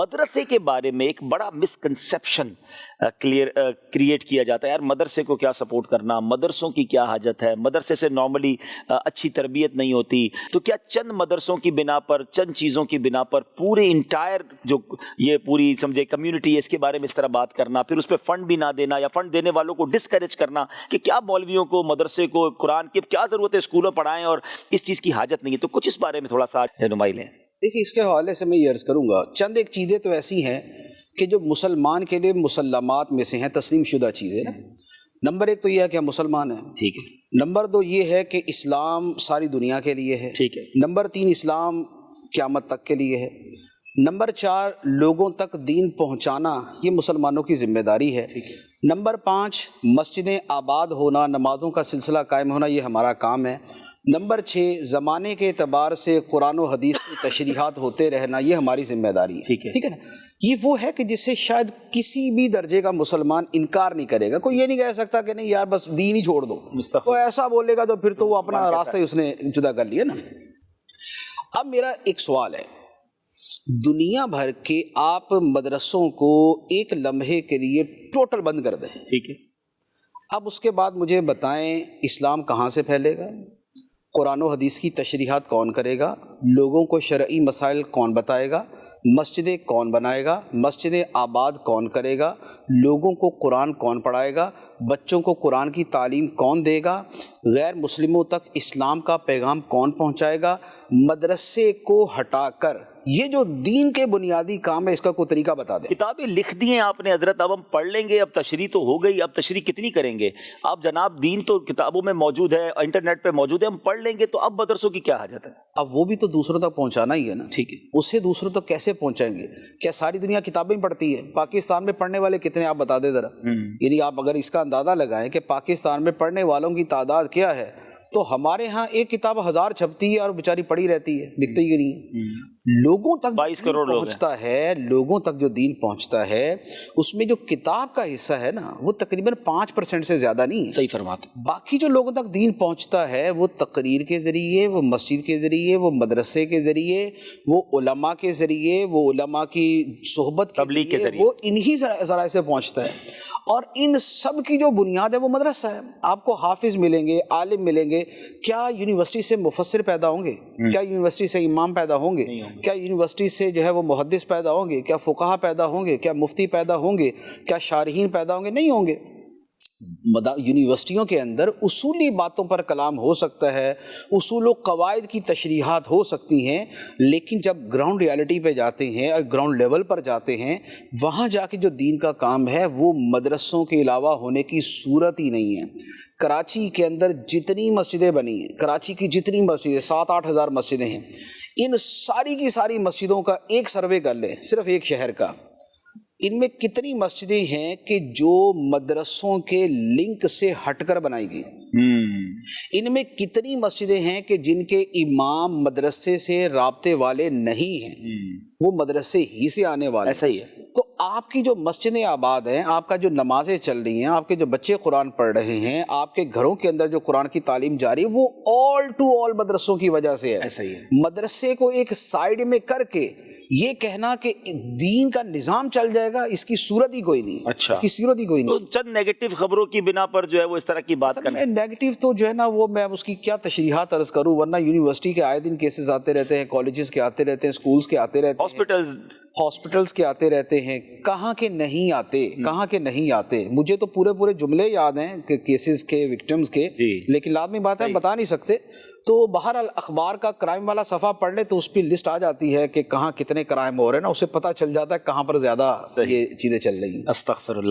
مدرسے کے بارے میں ایک بڑا مسکنسیپشن کریٹ کیا جاتا ہے، یار مدرسے کو کیا سپورٹ کرنا، مدرسوں کی کیا حاجت ہے، مدرسے سے نارملی اچھی تربیت نہیں ہوتی، تو کیا چند مدرسوں کی بنا پر، چند چیزوں کی بنا پر پورے انٹائر جو یہ پوری سمجھے کمیونٹی ہے اس کے بارے میں اس طرح بات کرنا، پھر اس پہ فنڈ بھی نہ دینا یا فنڈ دینے والوں کو ڈسکریج کرنا کہ کیا مولویوں کو، مدرسے کو قرآن کی کیا ضرورت ہے، اسکولوں پڑھائیں اور اس چیز کی حاجت نہیں ہے، تو کچھ اس بارے میں تھوڑا سا رہنمائی لیں۔ دیکھیے اس کے حوالے سے میں یہ عرض کروں گا، چند ایک چیزیں تو ایسی ہیں کہ جو مسلمان کے لیے مسلمات میں سے ہیں، تسلیم شدہ چیزیں نا۔ نمبر ایک تو یہ ہے کہ ہم مسلمان ہیں، ٹھیک ہے۔ نمبر دو یہ ہے کہ اسلام ساری دنیا کے لیے ہے، ٹھیک ہے۔ نمبر تین اسلام قیامت تک کے لیے ہے، نمبر چار لوگوں تک دین پہنچانا یہ مسلمانوں کی ذمہ داری ہے، نمبر پانچ مسجدیں آباد ہونا، نمازوں کا سلسلہ قائم ہونا یہ ہمارا کام ہے، نمبر 6 زمانے کے اعتبار سے قرآن و حدیث کی تشریحات ہوتے رہنا یہ ہماری ذمہ داری ہے، ٹھیک ہے نا۔ یہ وہ ہے کہ جس سے شاید کسی بھی درجے کا مسلمان انکار نہیں کرے گا، کوئی یہ نہیں کہہ سکتا کہ نہیں یار بس دین ہی چھوڑ دو، وہ ایسا بولے گا تو پھر تو وہ اپنا راستہ ہی اس نے جدا کر لیا نا۔ اب میرا ایک سوال ہے، دنیا بھر کے آپ مدرسوں کو ایک لمحے کے لیے ٹوٹل بند کر دیں، ٹھیک ہے، اب اس کے بعد مجھے بتائیں اسلام کہاں سے پھیلے گا، قرآن و حدیث کی تشریحات کون کرے گا، لوگوں کو شرعی مسائل کون بتائے گا، مسجدیں کون بنائے گا، مسجدیں آباد کون کرے گا، لوگوں کو قرآن کون پڑھائے گا، بچوں کو قرآن کی تعلیم کون دے گا، غیر مسلموں تک اسلام کا پیغام کون پہنچائے گا، مدرسے کو ہٹا کر یہ جو دین کے بنیادی کام ہے اس کا کوئی طریقہ بتا دیں۔ کتابیں لکھ دی ہیں آپ نے حضرت، اب ہم پڑھ لیں گے، اب تشریح تو ہو گئی، اب تشریح کتنی کریں گے آپ جناب، دین تو کتابوں میں موجود ہے، انٹرنیٹ پہ موجود ہے، ہم پڑھ لیں گے، تو اب مدرسوں کی کیا حاجت ہے؟ اب وہ بھی تو دوسروں تک پہنچانا ہی ہے نا، ٹھیک ہے، اسے دوسروں تک کیسے پہنچائیں گے؟ کیا ساری دنیا کتابیں پڑھتی ہے؟ پاکستان میں پڑھنے والے کتنے آپ بتا دیں ذرا، یعنی آپ اگر اس کا اندازہ لگائیں کہ پاکستان میں پڑھنے والوں کی تعداد کیا ہے، تو ہمارے ہاں ایک کتاب 1000 چھپتی ہے اور بیچاری پڑھی رہتی ہے، دکھتے ہی نہیں ہے۔ لوگوں تک 22 کروڑ لوگ پہنچتا ہے، لوگوں تک جو دین پہنچتا ہے اس میں جو کتاب کا حصہ ہے نا وہ تقریباً 5% سے زیادہ نہیں ہے، صحیح فرماتے۔ باقی جو لوگوں تک دین پہنچتا ہے وہ تقریر کے ذریعے، وہ مسجد کے ذریعے، وہ مدرسے کے ذریعے، وہ علماء کے ذریعے، وہ علماء کی صحبت تبلیغ کے ذریعے، وہ انہی ذرائع سے پہنچتا ہے، اور ان سب کی جو بنیاد ہے وہ مدرسہ ہے۔ آپ کو حافظ ملیں گے، عالم ملیں گے، کیا یونیورسٹی سے مفسر پیدا ہوں گے؟ کیا یونیورسٹی سے امام پیدا ہوں گے؟ کیا یونیورسٹی سے جو ہے وہ محدث پیدا ہوں گے؟ کیا فقہا پیدا ہوں گے؟ کیا مفتی پیدا ہوں گے؟ کیا شارحین پیدا ہوں گے؟ نہیں ہوں گے۔ یونیورسٹیوں کے اندر اصولی باتوں پر کلام ہو سکتا ہے، اصول و قواعد کی تشریحات ہو سکتی ہیں، لیکن جب گراؤنڈ ریالٹی پہ جاتے ہیں اور گراؤنڈ لیول پر جاتے ہیں وہاں جا کے جو دین کا کام ہے وہ مدرسوں کے علاوہ ہونے کی صورت ہی نہیں ہے۔ کراچی کے اندر جتنی مسجدیں بنی ہیں، کراچی کی جتنی مسجدیں 7-8 ہزار مسجدیں ہیں، ان ساری کی ساری مسجدوں کا ایک سروے کر لیں، صرف ایک شہر کا، ان میں کتنی مسجدیں ہیں کہ جو مدرسوں کے لنک سے ہٹ کر بنائی گئی، ان میں کتنی مسجدیں ہیں کہ جن کے امام مدرسے سے رابطے والے نہیں ہیں، وہ مدرسے ہی سے آنے والے، ایسا ہی ہے۔ تو آپ کی جو مسجدیں آباد ہیں، آپ کا جو نمازیں چل رہی ہیں، آپ کے جو بچے قرآن پڑھ رہے ہیں، آپ کے گھروں کے اندر جو قرآن کی تعلیم جاری ہے، وہ آل ٹو آل مدرسوں کی وجہ سے ہے۔ ایسا ہی ہے۔ مدرسے کو ایک سائیڈ میں کر کے یہ کہنا کہ دین کا نظام چل جائے گا، اس کی صورت ہی کوئی نہیں، اچھا، اس کی صورت ہی کوئی نہیں۔ تو چند نیگیٹو خبروں کی بنا پر جو ہے وہ اس طرح کی بات کرنا، نیگیٹو تو جو ہے نا وہ میں اس کی کیا تشریحات عرض کروں، ورنہ یونیورسٹی کے آئے دن کیسز آتے رہتے ہیں، کالجز کے آتے رہتے ہیں، سکولز کے آتے رہتے ہیں، ہاسپٹلز کے آتے رہتے ہیں، کہاں کے نہیں آتے، کہاں کے نہیں آتے۔ مجھے تو پورے جملے یاد ہیں کہ کیسز کے، وکٹمز کے، لیکن لازمی بات ہے بتا نہیں سکتے۔ تو بہرحال اخبار کا کرائم والا صفحہ پڑھ لے تو اس پہ لسٹ آ جاتی ہے کہ کہاں کتنے کرائم ہو رہے ہیں نا، اسے پتہ چل جاتا ہے کہاں پر زیادہ یہ چیزیں چل رہی ہیں۔ استغفر اللہ۔